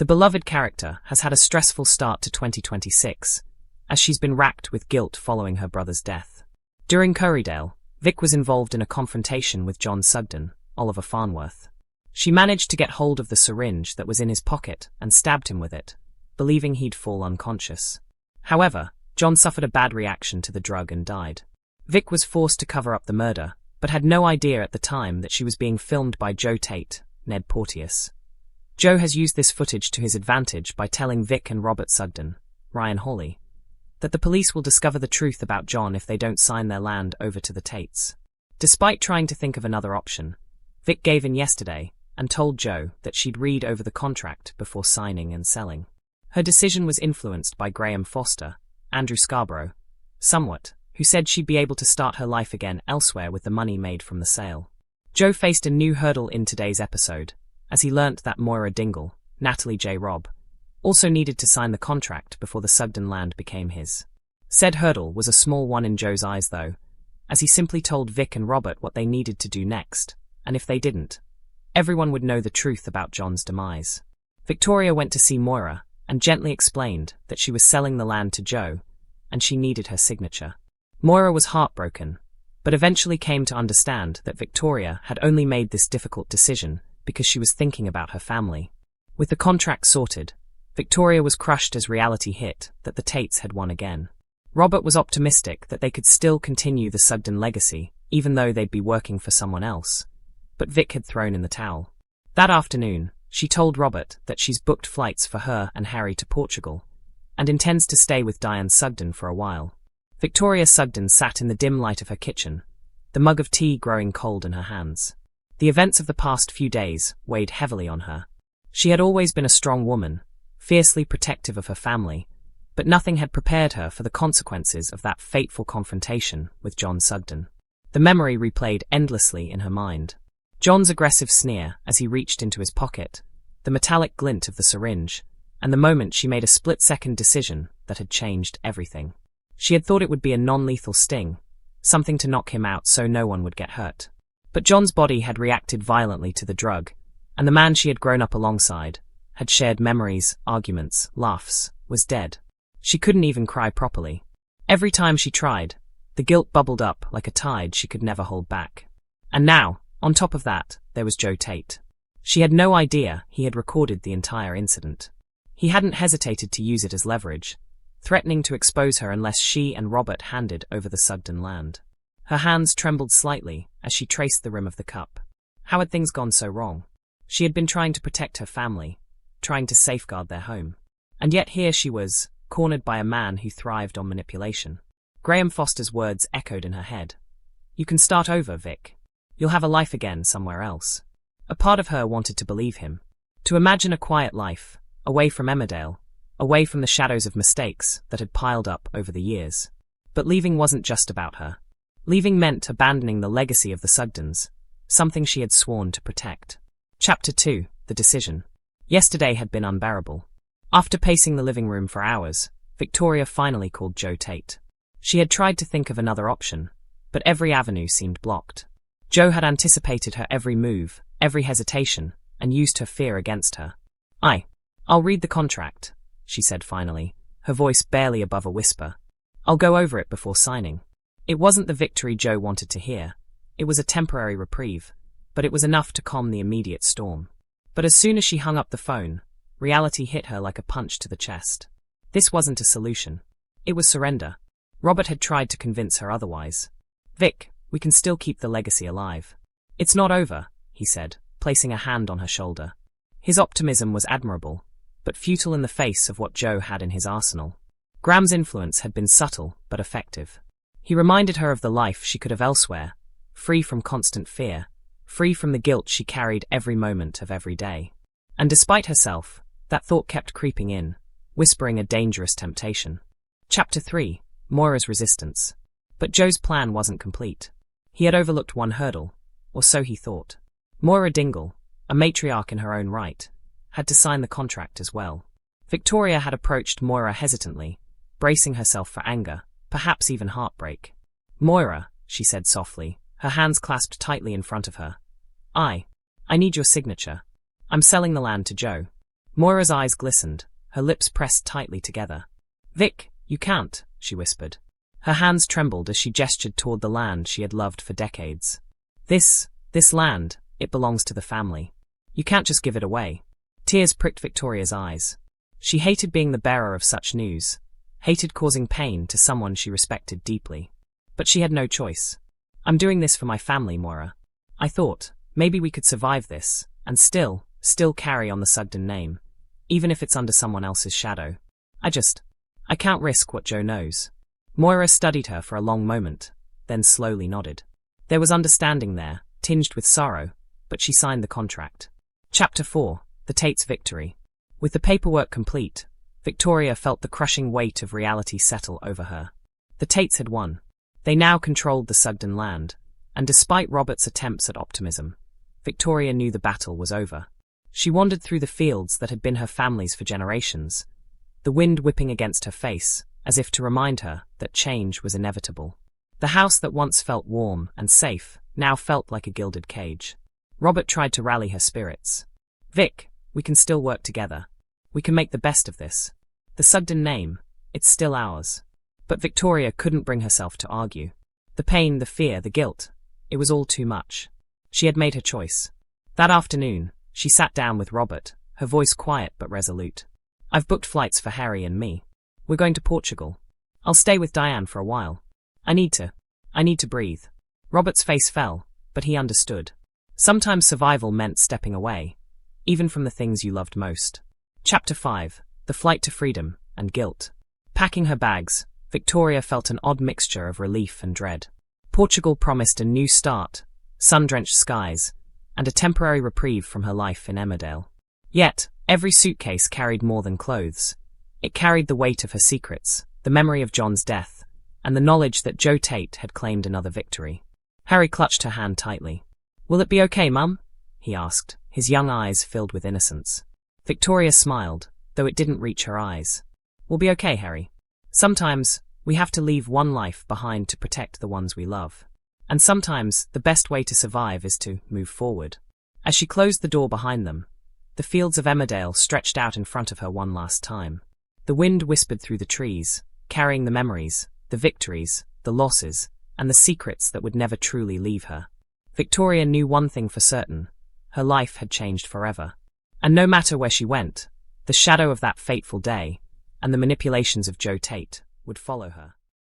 The beloved character has had a stressful start to 2026, as she's been racked with guilt following her brother's death. During Currydale, Vic was involved in a confrontation with John Sugden, Oliver Farnworth. She managed to get hold of the syringe that was in his pocket and stabbed him with it, believing he'd fall unconscious. However, John suffered a bad reaction to the drug and died. Vic was forced to cover up the murder, but had no idea at the time that she was being filmed by Joe Tate, Ned Porteous. Joe has used this footage to his advantage by telling Vic and Robert Sugden, Ryan Hawley, that the police will discover the truth about John if they don't sign their land over to the Tates. Despite trying to think of another option, Vic gave in yesterday and told Joe that she'd read over the contract before signing and selling. Her decision was influenced by Graham Foster, Andrew Scarborough, somewhat, who said she'd be able to start her life again elsewhere with the money made from the sale. Joe faced a new hurdle in today's episode, as he learnt that Moira Dingle, Natalie J. Robb, also needed to sign the contract before the Sugden land became his. Said hurdle was a small one in Joe's eyes though, as he simply told Vic and Robert what they needed to do next, and if they didn't, everyone would know the truth about John's demise. Victoria went to see Moira and gently explained that she was selling the land to Joe, and she needed her signature. Moira was heartbroken, but eventually came to understand that Victoria had only made this difficult decision because she was thinking about her family. With the contract sorted, Victoria was crushed as reality hit that the Tates had won again. Robert was optimistic that they could still continue the Sugden legacy, even though they'd be working for someone else. But Vic had thrown in the towel. That afternoon, she told Robert that she's booked flights for her and Harry to Portugal, and intends to stay with Diane Sugden for a while. Victoria Sugden sat in the dim light of her kitchen, the mug of tea growing cold in her hands. The events of the past few days weighed heavily on her. She had always been a strong woman, fiercely protective of her family, but nothing had prepared her for the consequences of that fateful confrontation with John Sugden. The memory replayed endlessly in her mind. John's aggressive sneer as he reached into his pocket, the metallic glint of the syringe, and the moment she made a split-second decision that had changed everything. She had thought it would be a non-lethal sting, something to knock him out so no one would get hurt. But John's body had reacted violently to the drug, and the man she had grown up alongside, had shared memories, arguments, laughs, was dead. She couldn't even cry properly. Every time she tried, the guilt bubbled up like a tide she could never hold back. And now, on top of that, there was Joe Tate. She had no idea he had recorded the entire incident. He hadn't hesitated to use it as leverage, threatening to expose her unless she and Robert handed over the Sugden land. Her hands trembled slightly as she traced the rim of the cup. How had things gone so wrong? She had been trying to protect her family, trying to safeguard their home. And yet here she was, cornered by a man who thrived on manipulation. Graham Foster's words echoed in her head. "You can start over, Vic. You'll have a life again somewhere else." A part of her wanted to believe him. To imagine a quiet life, away from Emmerdale, away from the shadows of mistakes that had piled up over the years. But leaving wasn't just about her. Leaving meant abandoning the legacy of the Sugdens, something she had sworn to protect. Chapter 2, The Decision. Yesterday had been unbearable. After pacing the living room for hours, Victoria finally called Joe Tate. She had tried to think of another option, but every avenue seemed blocked. Joe had anticipated her every move, every hesitation, and used her fear against her. I'll read the contract," she said finally, her voice barely above a whisper. "I'll go over it before signing." It wasn't the victory Joe wanted to hear. It was a temporary reprieve, but it was enough to calm the immediate storm. But as soon as she hung up the phone, reality hit her like a punch to the chest. This wasn't a solution. It was surrender. Robert had tried to convince her otherwise. "Vic, we can still keep the legacy alive." "It's not over," he said, placing a hand on her shoulder. His optimism was admirable, but futile in the face of what Joe had in his arsenal. Graham's influence had been subtle but effective. He reminded her of the life she could have elsewhere, free from constant fear, free from the guilt she carried every moment of every day. And despite herself, that thought kept creeping in, whispering a dangerous temptation. Chapter 3, Moira's Resistance. But Joe's plan wasn't complete. He had overlooked one hurdle, or so he thought. Moira Dingle, a matriarch in her own right, had to sign the contract as well. Victoria had approached Moira hesitantly, bracing herself for anger, perhaps even heartbreak. "Moira," she said softly, her hands clasped tightly in front of her. I need your signature. I'm selling the land to Joe." Moira's eyes glistened, her lips pressed tightly together. "Vic, you can't," she whispered. Her hands trembled as she gestured toward the land she had loved for decades. This land, it belongs to the family. You can't just give it away." Tears pricked Victoria's eyes. She hated being the bearer of such news, hated causing pain to someone she respected deeply. But she had no choice. "I'm doing this for my family, Moira. I thought, maybe we could survive this, and still carry on the Sugden name, even if it's under someone else's shadow. I can't risk what Joe knows." Moira studied her for a long moment, then slowly nodded. There was understanding there, tinged with sorrow, but she signed the contract. Chapter 4: The Tate's Victory. With the paperwork complete, Victoria felt the crushing weight of reality settle over her. The Tates had won. They now controlled the Sugden land, and despite Robert's attempts at optimism, Victoria knew the battle was over. She wandered through the fields that had been her family's for generations, the wind whipping against her face, as if to remind her that change was inevitable. The house that once felt warm and safe now felt like a gilded cage. Robert tried to rally her spirits. "Vic, we can still work together. We can make the best of this. The Sugden name, it's still ours." But Victoria couldn't bring herself to argue. The pain, the fear, the guilt, it was all too much. She had made her choice. That afternoon, she sat down with Robert, her voice quiet but resolute. "I've booked flights for Harry and me. We're going to Portugal. I'll stay with Diane for a while. I need to breathe." Robert's face fell, but he understood. Sometimes survival meant stepping away, even from the things you loved most. Chapter 5: The Flight to Freedom and Guilt. Packing her bags, Victoria felt an odd mixture of relief and dread. Portugal promised a new start, sun-drenched skies, and a temporary reprieve from her life in Emmerdale. Yet, every suitcase carried more than clothes. It carried the weight of her secrets, the memory of John's death, and the knowledge that Joe Tate had claimed another victory. Harry clutched her hand tightly. "Will it be okay, Mum?" he asked, his young eyes filled with innocence. Victoria smiled, though it didn't reach her eyes. "We'll be okay, Harry. Sometimes, we have to leave one life behind to protect the ones we love. And sometimes, the best way to survive is to move forward." As she closed the door behind them, the fields of Emmerdale stretched out in front of her one last time. The wind whispered through the trees, carrying the memories, the victories, the losses, and the secrets that would never truly leave her. Victoria knew one thing for certain: her life had changed forever. And no matter where she went, the shadow of that fateful day, and the manipulations of Joe Tate, would follow her.